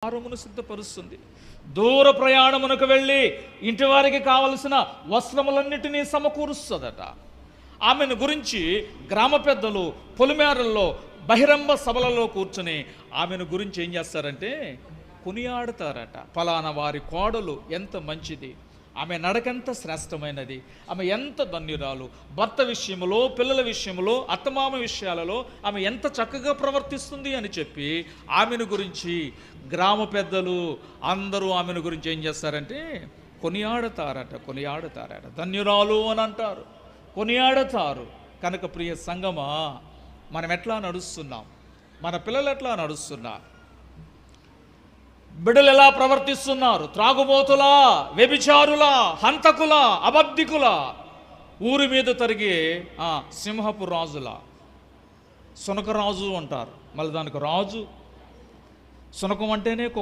ఆహారమును సిద్ధపరుస్తుంది. దూర ప్రయాణమునకు వెళ్ళి ఇంటి వారికి కావలసిన వస్త్రములన్నిటినీ సమకూరుస్తుందట. ఆమెను గురించి గ్రామ పెద్దలు పొలిమేరల్లో బహిరంగ సభలలో కూర్చుని ఆమెను గురించి ఏం చేస్తారంటే కొనియాడతారట. ఫలానా వారి కోడలు ఎంత మంచిది, ఆమె నడకెంత శ్రేష్టమైనది, ఆమె ఎంత ధన్యురాలు, భర్త విషయంలో, పిల్లల విషయంలో, అత్తమామ విషయాలలో ఆమె ఎంత చక్కగా ప్రవర్తిస్తుంది అని చెప్పి ఆమెను గురించి గ్రామ పెద్దలు అందరూ ఆమెను గురించి ఏం చేస్తారంటే కొనియాడతారట. ధన్యురాలు అని అంటారు, కొనియాడతారు. కనుక ప్రియ సంగమా, మనం ఎట్లా నడుస్తున్నాం, మన పిల్లలు ఎట్లా నడుస్తున్నారు, బిడ్డలు ఎలా ప్రవర్తిస్తున్నారు? త్రాగుబోతులా, వ్యభిచారులా, హంతకులా, అబద్ధికులా, ఊరి మీద తరిగే సింహపు రాజులా? సునకరాజు అంటారు, మళ్ళీ దానికి రాజు. సునకం అంటేనే